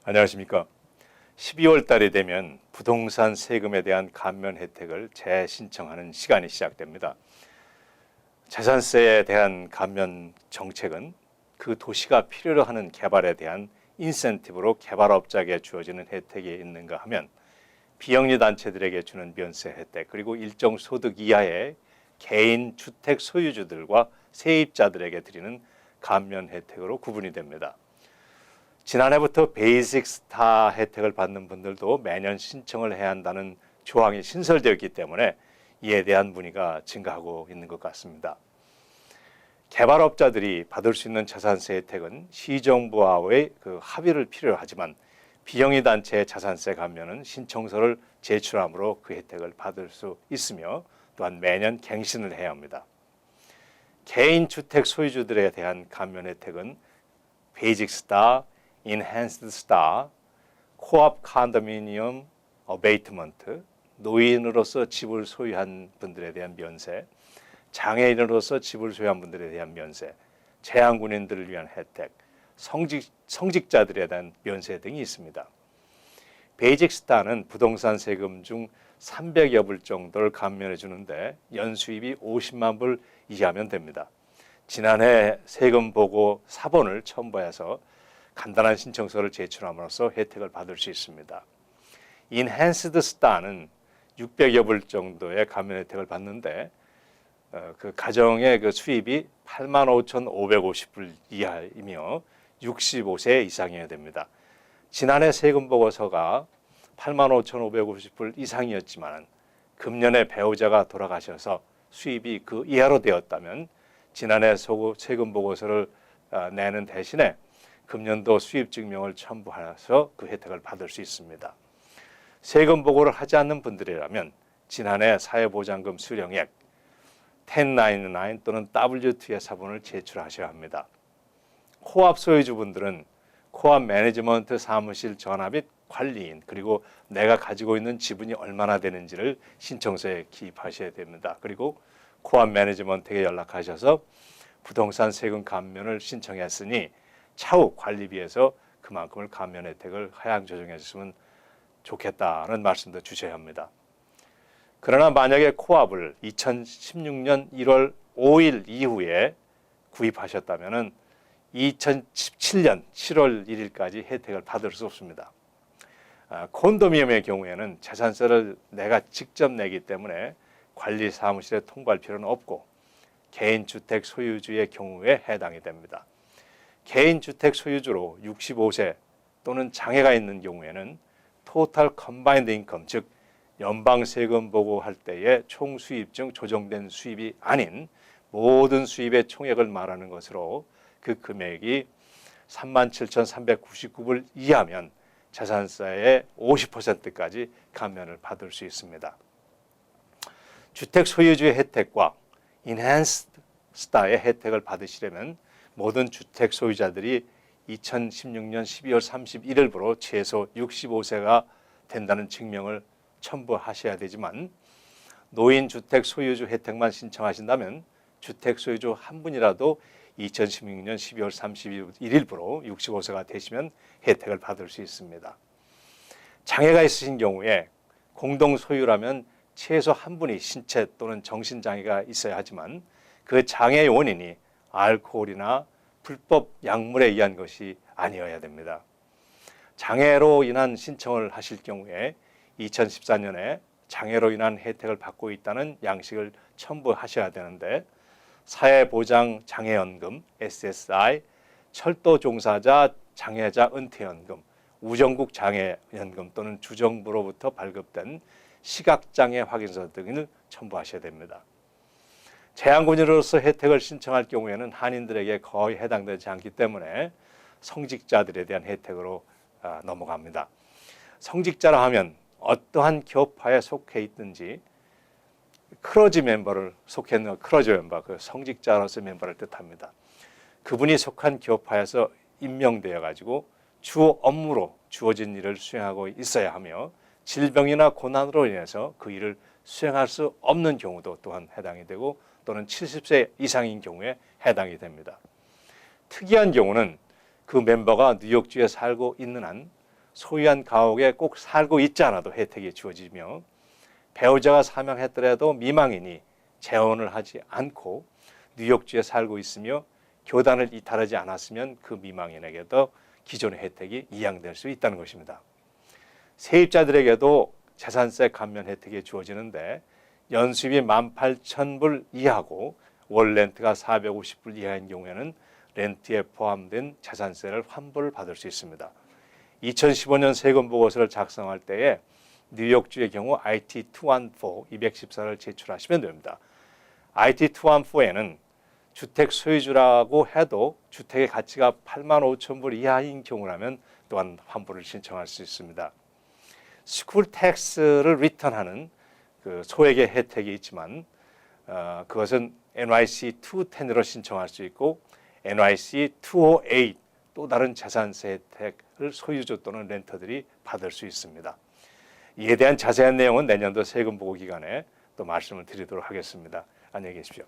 안녕하십니까. 12월 달이 되면 부동산 세금에 대한 감면 혜택을 재신청하는 시간이 시작됩니다. 재산세에 대한 감면 정책은 그 도시가 필요로 하는 개발에 대한 인센티브로 개발업자에게 주어지는 혜택이 있는가 하면 비영리 단체들에게 주는 면세 혜택, 그리고 일정 소득 이하의 개인 주택 소유주들과 세입자들에게 드리는 감면 혜택으로 구분이 됩니다. 지난해부터 베이직 스타 혜택을 받는 분들도 매년 신청을 해야 한다는 조항이 신설되었기 때문에 이에 대한 문의가 증가하고 있는 것 같습니다. 개발업자들이 받을 수 있는 자산세 혜택은 시정부와의 합의를 필요로 하지만 비영리 단체의 자산세 감면은 신청서를 제출함으로 그 혜택을 받을 수 있으며 또한 매년 갱신을 해야 합니다. 개인 주택 소유주들에 대한 감면 혜택은 베이직 스타, 인핸스드 스타, 코업 컨도미니엄 어베이트먼트, 노인으로서 집을 소유한 분들에 대한 면세, 장애인으로서 집을 소유한 분들에 대한 면세, 재향군인들을 위한 혜택, 성직자들에 대한 면세 등이 있습니다. 베이직 스타는 부동산 세금 중 300여 불 정도를 감면해 주는데 연수입이 50만 불 이하면 됩니다. 지난해 세금 보고 사본을 첨부해서 간단한 신청서를 제출함으로써 혜택을 받을 수 있습니다. 인핸스드 스타는 600여 불 정도의 감면 혜택을 받는데 그 가정의 그 수입이 85,550불 이하이며 65세 이상이어야 됩니다. 지난해 세금 보고서가 85,550불 이상이었지만 금년에 배우자가 돌아가셔서 수입이 그 이하로 되었다면 지난해 세금 보고서를 내는 대신에 금년도 수입 증명을 첨부해서 그 혜택을 받을 수 있습니다. 세금 보고를 하지 않는 분들이라면 지난해 사회보장금 수령액 1099 또는 W2의 사본을 제출하셔야 합니다. 코업 소유주분들은 코업 매니지먼트 사무실 전화 및 관리인, 그리고 내가 가지고 있는 지분이 얼마나 되는지를 신청서에 기입하셔야 됩니다. 그리고 코업 매니지먼트에 연락하셔서 부동산 세금 감면을 신청했으니 차후 관리비에서 그만큼을 감면 혜택을 하향 조정해 주시면 좋겠다는 말씀도 주셔야 합니다. 그러나 만약에 코업을 2016년 1월 5일 이후에 구입하셨다면 2017년 7월 1일까지 혜택을 받을 수 없습니다. 콘도미니엄의 경우에는 재산세를 내가 직접 내기 때문에 관리 사무실에 통보할 필요는 없고 개인 주택 소유주의 경우에 해당이 됩니다. 개인 주택 소유주로 65세 또는 장애가 있는 경우에는 토탈 컴바인드 인컴, 즉 연방 세금 보고할 때의 총 수입 중 조정된 수입이 아닌 모든 수입의 총액을 말하는 것으로 그 금액이 37,399불 이하면 자산세의 50%까지 감면을 받을 수 있습니다. 주택 소유주의 혜택과 인핸스드 스타의 혜택을 받으시려면 모든 주택 소유자들이 2016년 12월 31일부로 최소 65세가 된다는 증명을 첨부하셔야 되지만 노인 주택 소유주 혜택만 신청하신다면 주택 소유주 한 분이라도 2016년 12월 31일부로 65세가 되시면 혜택을 받을 수 있습니다. 장애가 있으신 경우에 공동 소유라면 최소 한 분이 신체 또는 정신장애가 있어야 하지만 그 장애의 원인이 알코올이나 불법 약물에 의한 것이 아니어야 됩니다. 장애로 인한 신청을 하실 경우에 2014년에 장애로 인한 혜택을 받고 있다는 양식을 첨부하셔야 되는데 사회보장장애연금, SSI, 철도종사자 장애자 은퇴연금, 우정국 장애연금 또는 주정부로부터 발급된 시각장애 확인서 등을 첨부하셔야 됩니다. 재향군인으로서 혜택을 신청할 경우에는 한인들에게 거의 해당되지 않기 때문에 성직자들에 대한 혜택으로 넘어갑니다. 성직자라 하면 어떠한 교파에 속해 있든지 크러지 멤버를 속해 있는 크러지 멤버, 그 성직자로서 멤버를 뜻합니다. 그분이 속한 교파에서 임명되어 가지고 주 업무로 주어진 일을 수행하고 있어야 하며 질병이나 고난으로 인해서 그 일을 수행할 수 없는 경우도 또한 해당이 되고 또는 70세 이상인 경우에 해당이 됩니다. 특이한 경우는 그 멤버가 뉴욕주에 살고 있는 한 소유한 가옥에 꼭 살고 있지 않아도 혜택이 주어지며 배우자가 사망했더라도 미망인이 재혼을 하지 않고 뉴욕주에 살고 있으며 교단을 이탈하지 않았으면 그 미망인에게도 기존의 혜택이 이양될 수 있다는 것입니다. 세입자들에게도 재산세 감면 혜택이 주어지는데 연수입이 18,000불 이하고 월 렌트가 450불 이하인 경우에는 렌트에 포함된 재산세를 환불을 받을 수 있습니다. 2015년 세금 보고서를 작성할 때에 뉴욕주의 경우 IT214 214를 제출하시면 됩니다. IT214에는 주택 소유주라고 해도 주택의 가치가 85,000불 이하인 경우라면 또한 환불을 신청할 수 있습니다. 스쿨 텍스를 리턴하는 그 소액의 혜택이 있지만 그것은 NYC 210으로 신청할 수 있고 NYC 208 또 다른 재산세 혜택을 소유주 또는 렌터들이 받을 수 있습니다. 이에 대한 자세한 내용은 내년도 세금 보고 기간에 또 말씀을 드리도록 하겠습니다. 안녕히 계십시오.